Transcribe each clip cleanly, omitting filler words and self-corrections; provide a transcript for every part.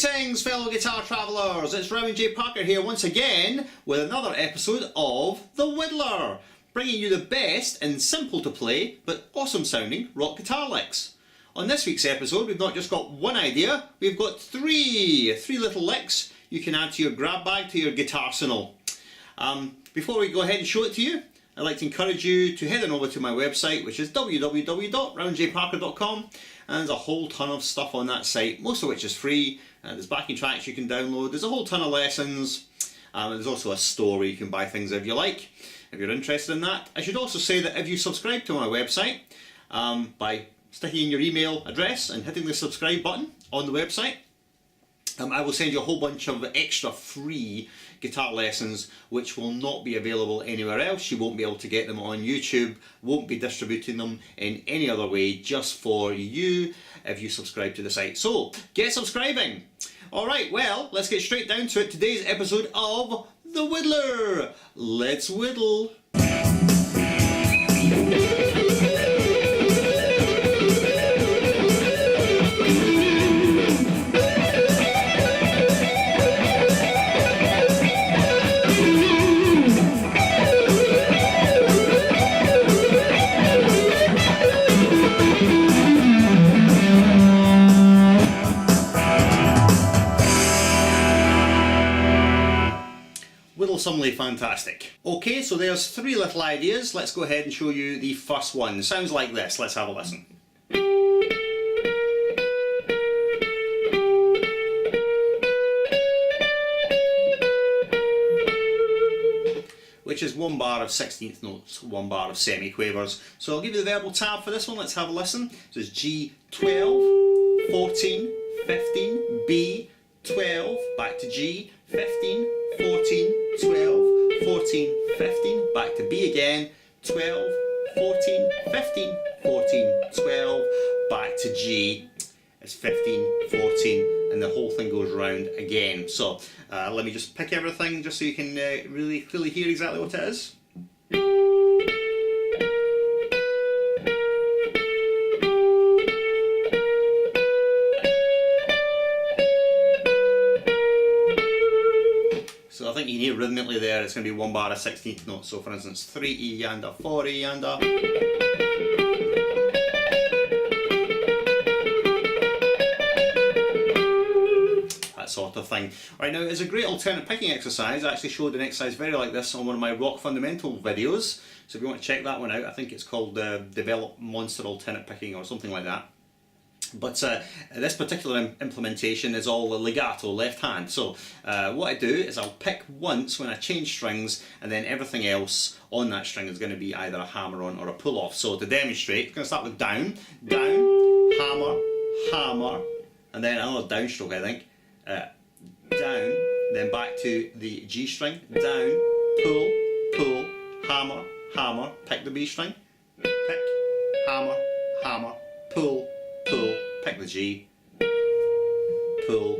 Greetings, fellow guitar travellers, it's Rowan J. Parker here once again with another episode of The Widdler, bringing you the best in simple to play but awesome sounding rock guitar licks. On this week's episode we've not just got one idea, we've got three little licks you can add to your grab bag, to your guitar arsenal. Before we go ahead and show it to you, I'd like to encourage you to head on over to my website, which is www.rowanjparker.com, and there's a whole ton of stuff on that site, most of which is free. There's backing tracks you can download, there's a whole ton of lessons, and there's also a store where you can buy things if you like, if you're interested in that. I should also say that if you subscribe to my website by sticking in your email address and hitting the subscribe button on the website, I will send you a whole bunch of extra free guitar lessons which will not be available anywhere else. You won't be able to get them on YouTube, won't be distributing them in any other way, just for you if you subscribe to the site. So get subscribing. Alright, well, let's get straight down to it. Today's episode of The Widdler. Let's whittle. Whittlesomely fantastic. Okay, so there's three little ideas. Let's go ahead and show you the first one. It sounds like this. Let's have a listen. Which is one bar of 16th notes, one bar of semi-quavers. So I'll give you the verbal tab for this one. Let's have a listen. So it's G, 12, 14, 15, B, 12, back to G, 15, 14, 12, 14, 15, back to B again, 12, 14, 15, 14, 12, back to G, it's 15, 14, and the whole thing goes round again. So let me just pick everything just so you can really clearly hear exactly what it is. So I think you can hear rhythmically there, it's going to be one bar of 16th notes. So for instance, 3 E yanda, 4 E yanda. That sort of thing. Right, now it's a great alternate picking exercise. I actually showed an exercise very like this on one of my rock fundamental videos. So if you want to check that one out, I think it's called Develop Monster Alternate Picking or something like that. But this particular implementation is all legato, left hand. So what I do is I'll pick once when I change strings, and then everything else on that string is going to be either a hammer on or a pull off. So to demonstrate, I'm going to start with down, down, hammer, hammer, and then another downstroke I think. Down, then back to the G string, down, pull, pull, hammer, hammer, pick the B string, pick, hammer, hammer, pull, pull, pick the G, pull,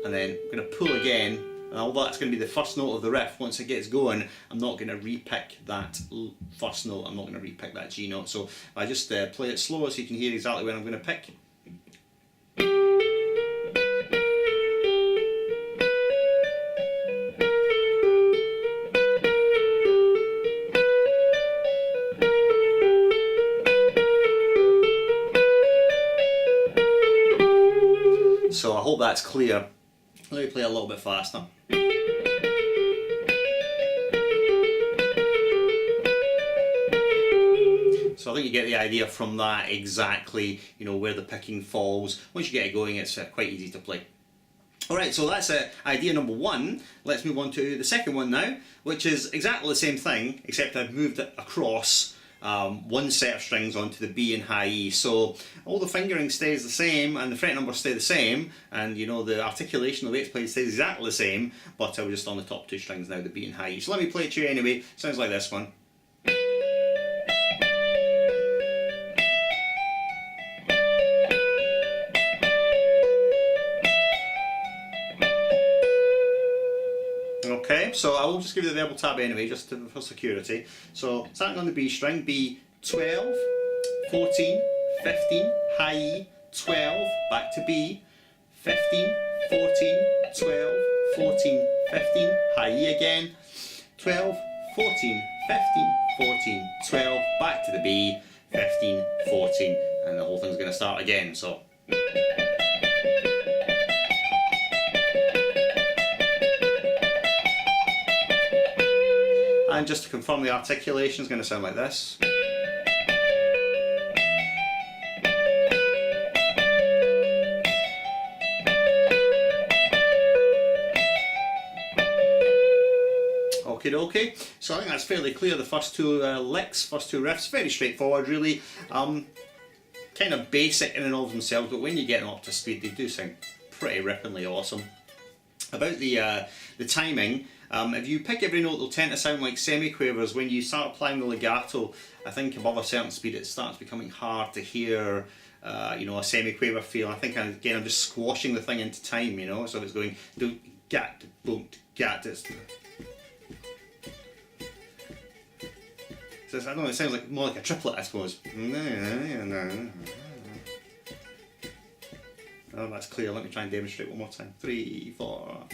and then I'm going to pull again, and although that's going to be the first note of the riff, once it gets going, I'm not going to re-pick that first note, I'm not going to re-pick that G note, so I just play it slower so you can hear exactly where I'm going to pick. So I hope that's clear. Let me play a little bit faster. So I think you get the idea from that exactly, you know, where the picking falls. Once you get it going, it's quite easy to play. Alright, so that's idea number one. Let's move on to the second one now, which is exactly the same thing, except I've moved it across one set of strings onto the B and high E. So all the fingering stays the same and the fret numbers stay the same, and you know the articulation, the way it's played stays exactly the same, but we're just on the top two strings now, the B and high E. So let me play it to you anyway. Sounds like this one. Okay, so I will just give you the verbal tab anyway, just for security. So starting on the B string, B 12, 14, 15, high E, 12, back to B, 15, 14, 12, 14, 15, high E again, 12, 14, 15, 14, 12, back to the B, 15, 14, and the whole thing's going to start again. So. And just to confirm, the articulation is going to sound like this. Okay, so I think that's fairly clear. The first two licks, first two riffs, very straightforward really. Kind of basic in and of themselves, but when you get them up to speed, they do sound pretty rippingly awesome. About the timing, if you pick every note, they'll tend to sound like semiquavers. When you start applying the legato, I think above a certain speed, it starts becoming hard to hear. You know, a semiquaver feel. I think again, I'm just squashing the thing into time. You know, so it's going do gat boom gat. So I don't know, it sounds like more like a triplet, I suppose. Oh, that's clear. Let me try and demonstrate one more time. 3, 4.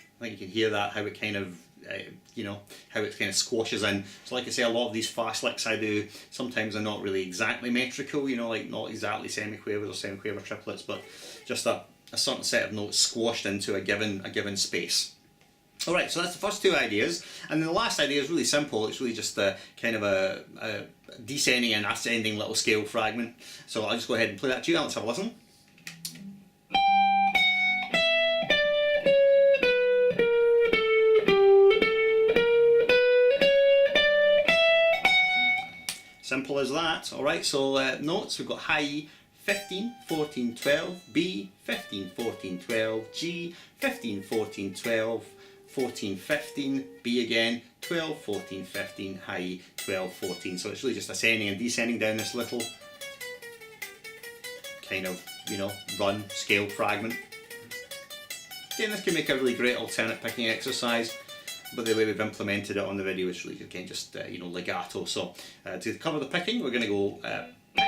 I think you can hear that, how it kind of, you know, how it kind of squashes in. So like I say, a lot of these fast licks I do, sometimes are not really exactly metrical, you know, like not exactly semiquavers or semiquaver triplets, but just a certain set of notes squashed into a given space. Alright, so that's the first two ideas, and then the last idea is really simple. It's really just a kind of a descending and ascending little scale fragment. So I'll just go ahead and play that to you. Let's have a listen. Simple as that. Alright, so notes, we've got high E, 15, 14, 12, B, 15, 14, 12, G, 15, 14, 12, 14, 15, B again, 12, 14, 15, high E, 12, 14. So it's really just ascending and descending down this little kind of, you know, run scale fragment. Again, this can make a really great alternate picking exercise, but the way we've implemented it on the video is really, again, just, you know, legato. So to cover the picking, we're going to go pick,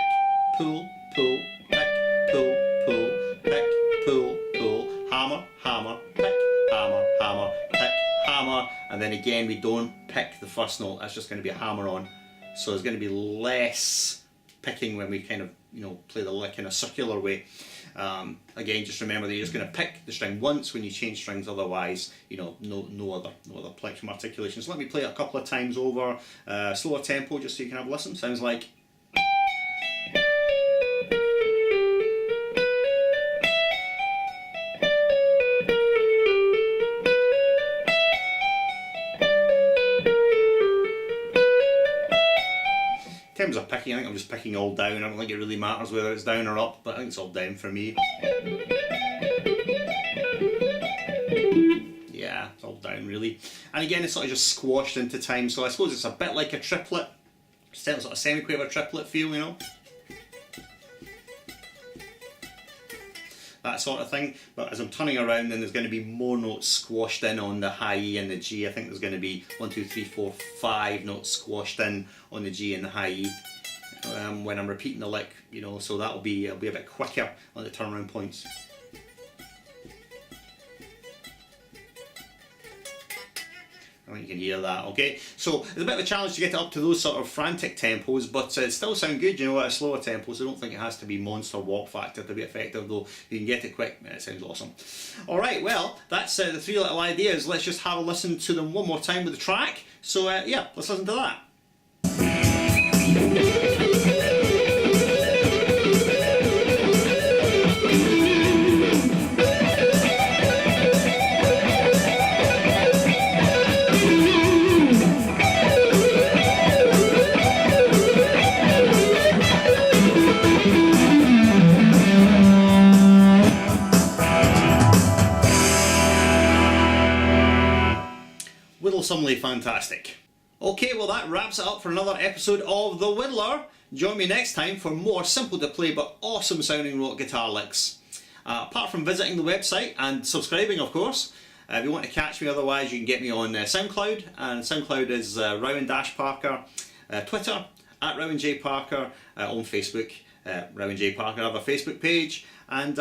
pull, pull, pick, pull, pull, pick, pull, pull, hammer, hammer, pick, hammer, hammer, pick, hammer, and then again we don't pick the first note, that's just going to be a hammer on. So there's going to be less picking when we kind of, you know, play the lick in a circular way. Again, just remember that you're just going to pick the string once when you change strings, otherwise, you know, no other plectrum articulation. So let me play it a couple of times over, slower tempo, just so you can have a listen. Sounds like. In terms of picking, I think I'm just picking all down. I don't think it really matters whether it's down or up, but I think it's all down for me. Yeah, it's all down really. And again, it's sort of just squashed into time, so I suppose it's a bit like a triplet, sort of semiquaver triplet feel, you know. That sort of thing, but as I'm turning around, then there's going to be more notes squashed in on the high E and the G. I think there's going to be 1, 2, 3, 4, 5 notes squashed in on the G and the high E when I'm repeating the lick, you know, so it'll be a bit quicker on the turnaround points. I think you can hear that, okay? So it's a bit of a challenge to get it up to those sort of frantic tempos, but it still sound good, you know, at a slower tempo, so I don't think it has to be monster walk factor to be effective, though you can get it quick, it sounds awesome. Alright, well, that's the 3 little ideas. Let's just have a listen to them one more time with the track. So yeah, let's listen to that. Whittlesomely fantastic. Okay, well that wraps it up for another episode of The Widdler. Join me next time for more simple to play but awesome sounding rock guitar licks. Apart from visiting the website and subscribing, of course, if you want to catch me otherwise, you can get me on SoundCloud, and SoundCloud is Rowan-Parker, Twitter at Rowan J Parker on Facebook. Rowan J Parker, I have a Facebook page, and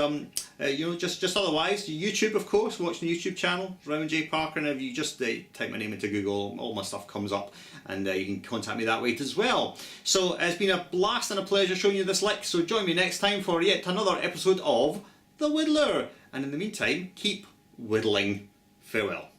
you know, just otherwise, YouTube, of course, watch the YouTube channel, Rowan J Parker, and if you just type my name into Google, all my stuff comes up, and you can contact me that way as well. So it's been a blast and a pleasure showing you this lick, so join me next time for yet another episode of The Widdler, and in the meantime, keep whittling. Farewell.